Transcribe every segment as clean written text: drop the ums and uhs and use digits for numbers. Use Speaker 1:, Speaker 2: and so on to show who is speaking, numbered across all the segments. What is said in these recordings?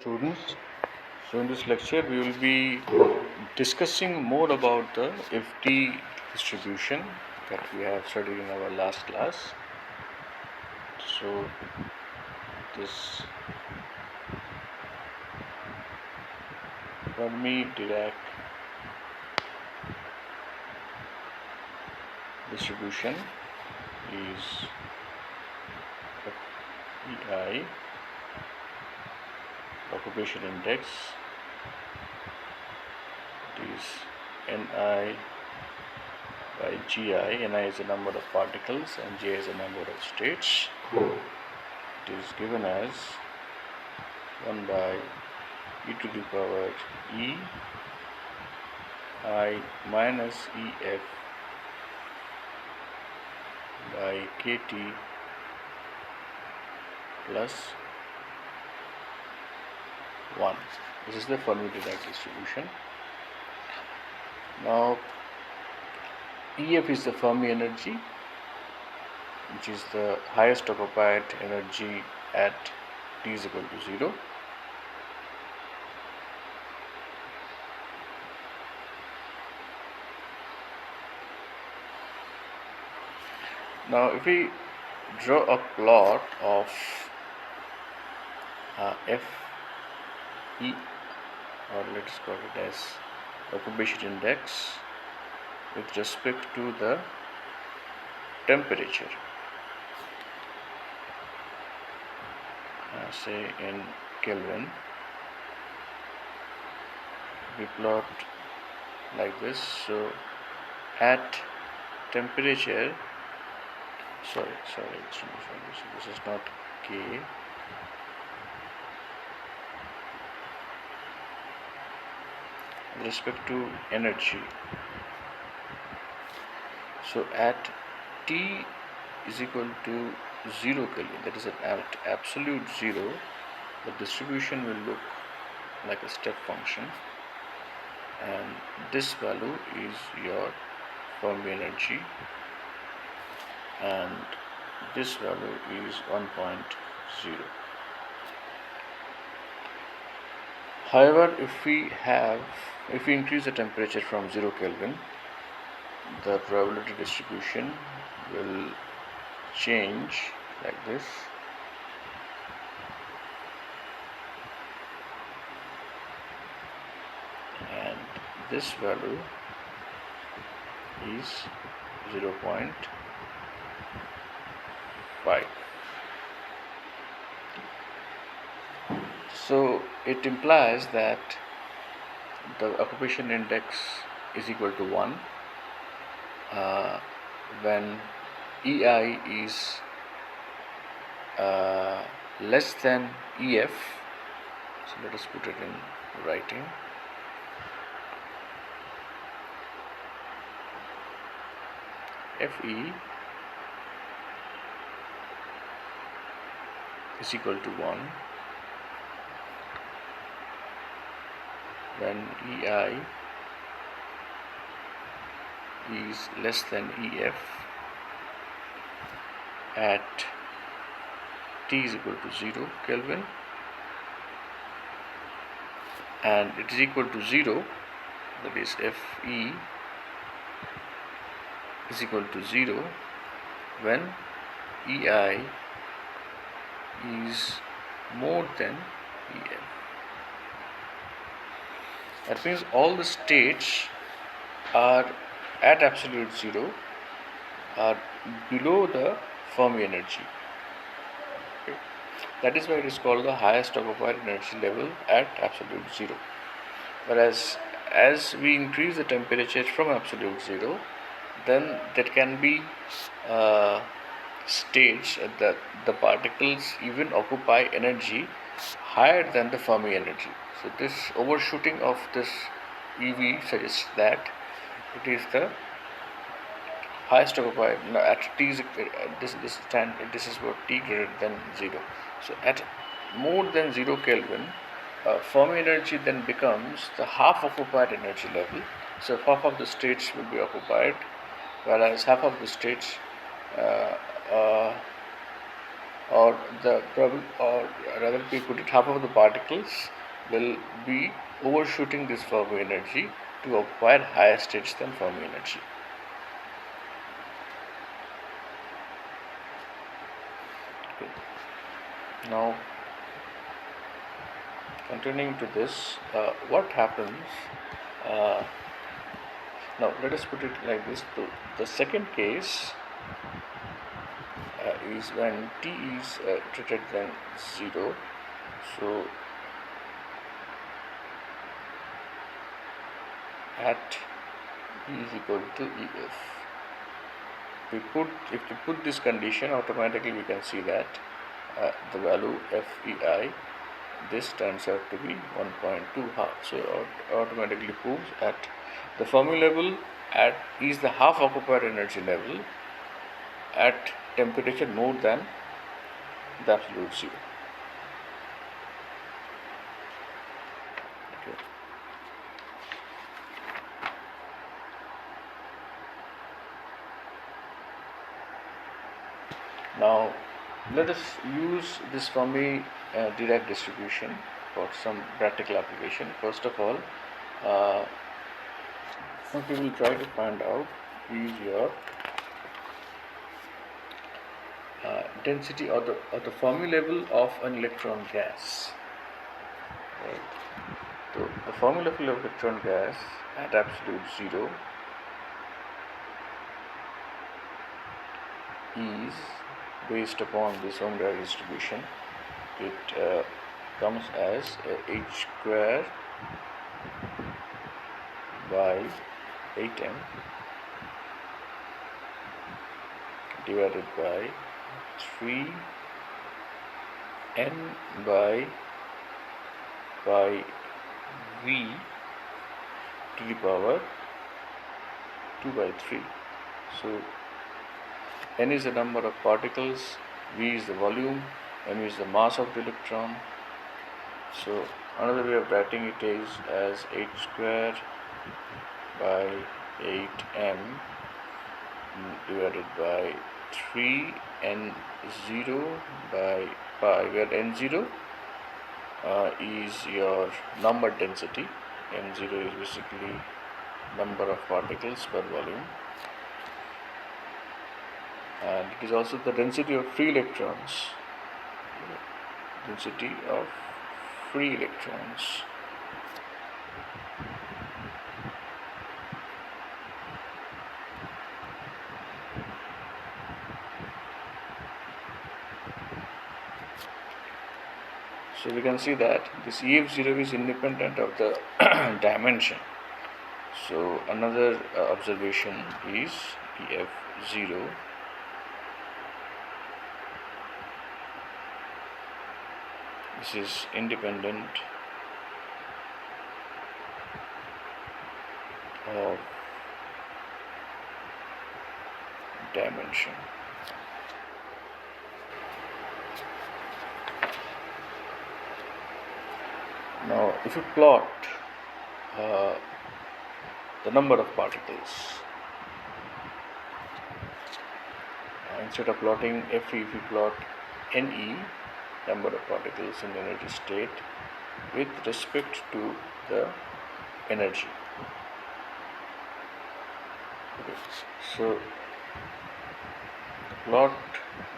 Speaker 1: Students, so in this lecture we will be discussing more about the FT distribution that we have studied in our last class. So this Fermi Dirac distribution is EI, occupation index, it is Ni by Gi. Ni is the number of particles and Gi is the number of states. It is given as 1 by e to the power E I minus EF by KT plus 1. This is the Fermi-Dirac distribution. Now EF is the Fermi energy, which is the highest occupied energy at t is equal to 0. Now if we draw a plot of Fe, or let's call it as occupation index with respect to the temperature, say in Kelvin, we plot like this. So at temperature, this is not K. With respect to energy, so at T is equal to 0 Kelvin, that is at absolute 0, the distribution will look like a step function, and this value is your Fermi energy, and this value is 1.0. However, if we increase the temperature from 0 Kelvin, the probability distribution will change like this. And this value is 0.5. So it implies that the occupation index is equal to 1 when EI is less than EF. So let us put it in writing. Fe is equal to 1 when EI is less than EF at T is equal to 0 Kelvin, and it is equal to 0, that is Fe is equal to 0 when EI is more than EF. That means all the states are at absolute 0 are below the Fermi energy. Okay. That is why it is called the highest occupied energy level at absolute 0. Whereas as we increase the temperature from absolute 0, then there can be states that the particles even occupy energy higher than the Fermi energy. So this overshooting of this EV suggests that it is the highest occupied at T is this is for T greater than 0. So at more than 0 Kelvin, Fermi energy then becomes the half occupied energy level. So half of the states will be occupied, whereas half of the states or the or rather we put it, half of the particles will be overshooting this Fermi energy to acquire higher states than Fermi energy. Okay. Now, continuing to this, what happens? Uh, Now, let us put it like this. The second case is when t is greater than 0. So, at E is equal to EF. If we put this condition, automatically we can see that the value FEI, this turns out to be 1.2 half. So it automatically proves at the Fermi level at is the half occupied energy level at temperature more than the absolute zero. Okay. Now let us use this Fermi Dirac distribution for some practical application. First of all, what we will try to find out is your density or the Fermi level of an electron gas. Right. So the Fermi level of electron gas at absolute zero is based upon this Fermi distribution. It comes as h square by 8m divided by 3 n by v to the power 2 by 3. So n is the number of particles, v is the volume, m is the mass of the electron. So another way of writing it is as h square by 8m divided by 3 n0 by pi, where n0 is your number density. N0 is basically number of particles per volume, and it is also the density of free electrons. Density of free electrons. So we can see that this EF0 is independent of the dimension. So another observation is EF0 this is independent of dimension. Now, if you plot the number of particles, instead of plotting Fe, if you plot Ne, number of particles in the energy state, with respect to the energy. Okay. So the plot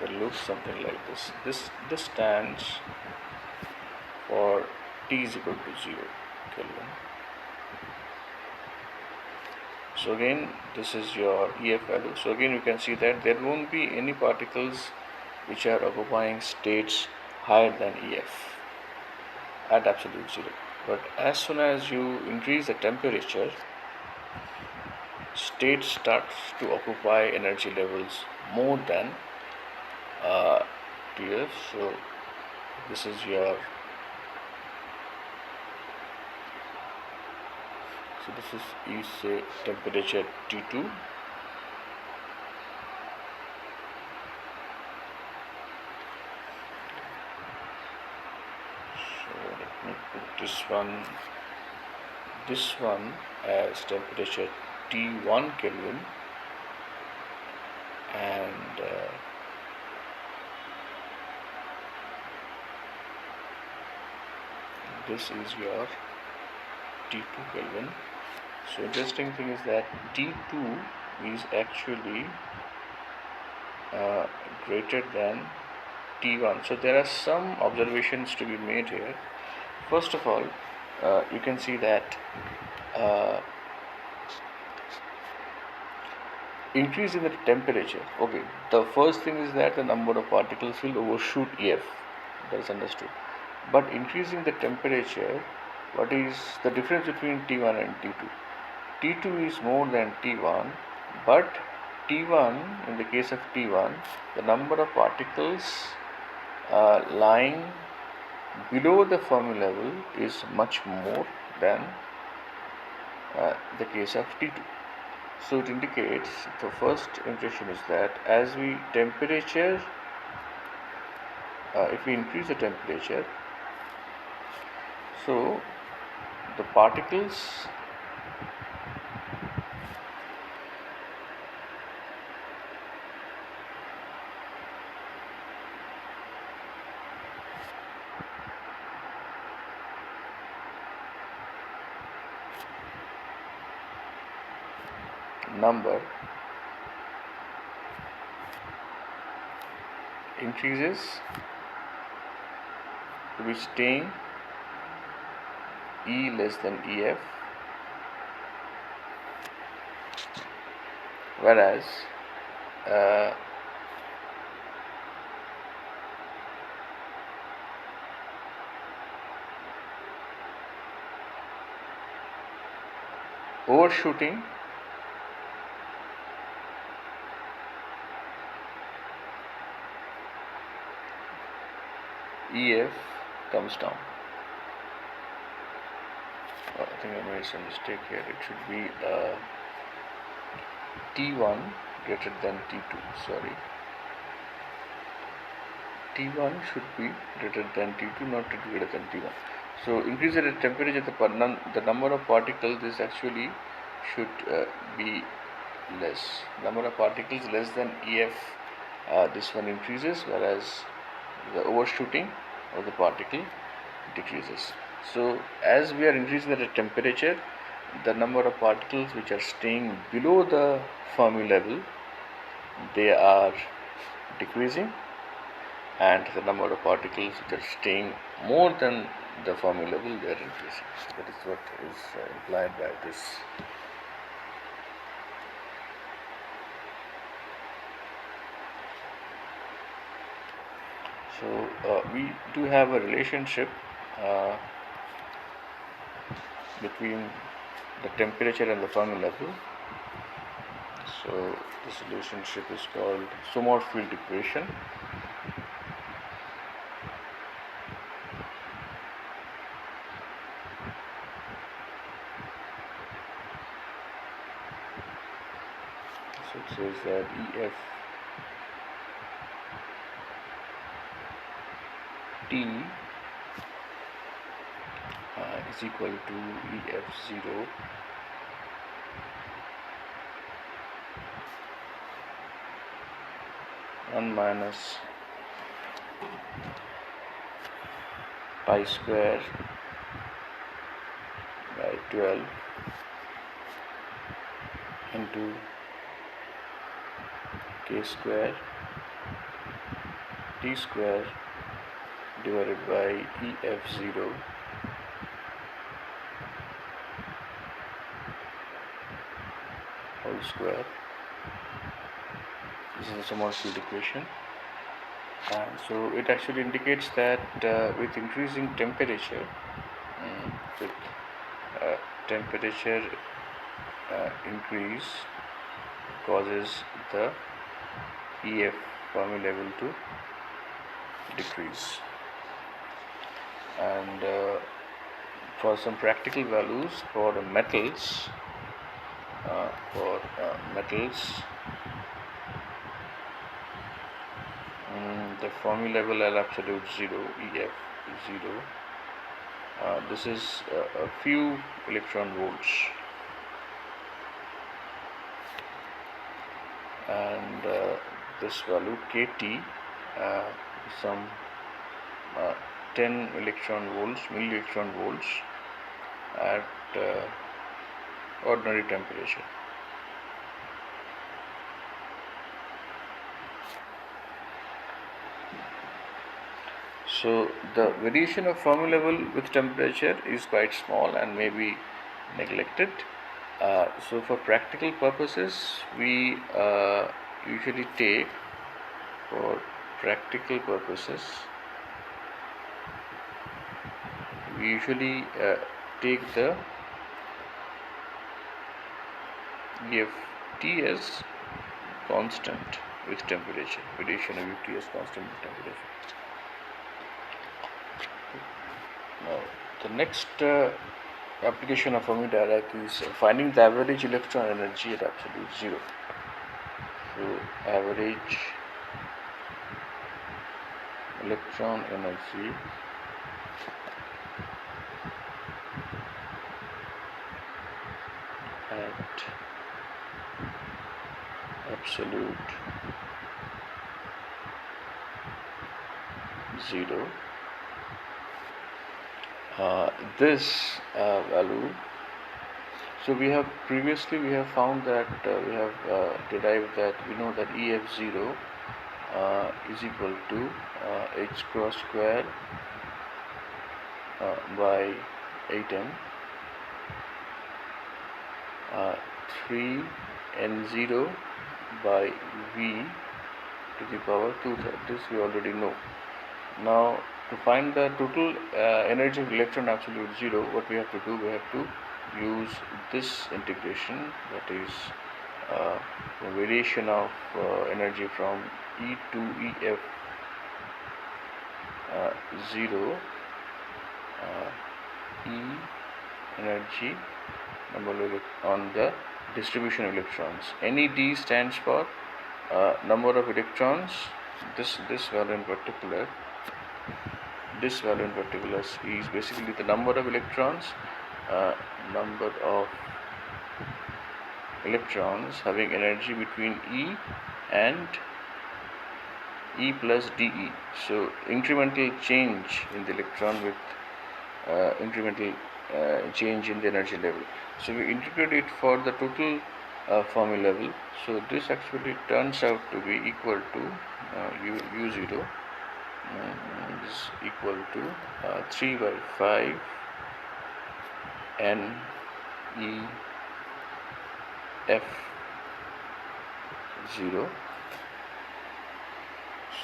Speaker 1: will look something like this. This stands for T is equal to 0 Kelvin. So again, this is your EF value. So again, you can see that there won't be any particles which are occupying states higher than EF at absolute zero. But as soon as you increase the temperature, state starts to occupy energy levels more than TF. So this is your say temperature T2. So let me put this one as temperature T1 Kelvin, and this is your T2 Kelvin. So interesting thing is that T2 is actually uh, greater than T1. So there are some observations to be made here. First of all, you can see that uh, increase in the temperature. Okay, the first thing is that the number of particles will overshoot EF. That is understood. But increasing the temperature, what is the difference between T1 and T2? T2 is more than T1, but T1, in the case of T1, the number of particles lying below the Fermi level is much more than the case of T2. So it indicates, the first impression is that as we temperature, if we increase the temperature, so the particles number increases to be staying E less than EF, whereas uh, overshooting EF comes down. I think I made some mistake here. It should be T1 greater than T2. Sorry. T1 should be greater than T2, not T2 greater than T1. So increase the temperature, the number of particles is actually should be less. Number of particles less than EF, this one increases, whereas the overshooting of the particle decreases. So as we are increasing the temperature, the number of particles which are staying below the Fermi level, they are decreasing, and the number of particles which are staying more than the Fermi level, they are increasing. That is what is implied by this. So we do have a relationship uh, between the temperature and the Fermi level. So this relationship is called Sommerfeld equation. So it says that EF T is equal to EF0 1 minus pi square by 12 into k square t square divided by EF0 whole square. This is the Sommerfeld equation. So it actually indicates that with increasing temperature, with temperature increase causes the EF Fermi level to decrease. And for some practical values for the metals, the Fermi level at absolute 0, EF 0. This is a few electron volts, and this value KT, some 10 electron volts, milli electron volts at ordinary temperature. So the variation of Fermi level with temperature is quite small and may be neglected. So for practical purposes, we usually take, for practical purposes, we usually take the EFT as constant with temperature, variation of EFT as constant with temperature. Now, the next application of Fermi dirac is finding the average electron energy at absolute zero. So, average electron energy at absolute zero. This value, so we have found that we have derived that we know that EF0 is equal to h cross square by 8m 3n0 by v to the power 2/3. This we already know. Now, to find the total energy of electron absolute zero, what we have to do, we have to use this integration, that is the variation of energy from E to EF 0 E energy number on the distribution of electrons. NED stands for number of electrons. This value in particular. This value in particular is basically the number of electrons, having energy between E and E plus dE. So incremental change in the electron with incremental change in the energy level. So we integrate it for the total Fermi level. So this actually turns out to be equal to U0 is equal to 3 by 5 N E F 0.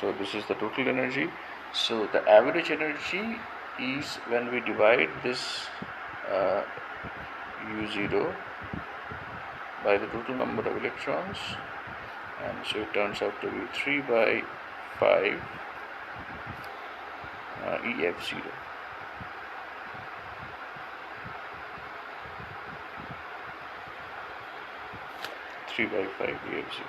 Speaker 1: So this is the total energy. So the average energy is when we divide this U0 by the total number of electrons, and so it turns out to be 3 by 5 EF0. By 5 EF0.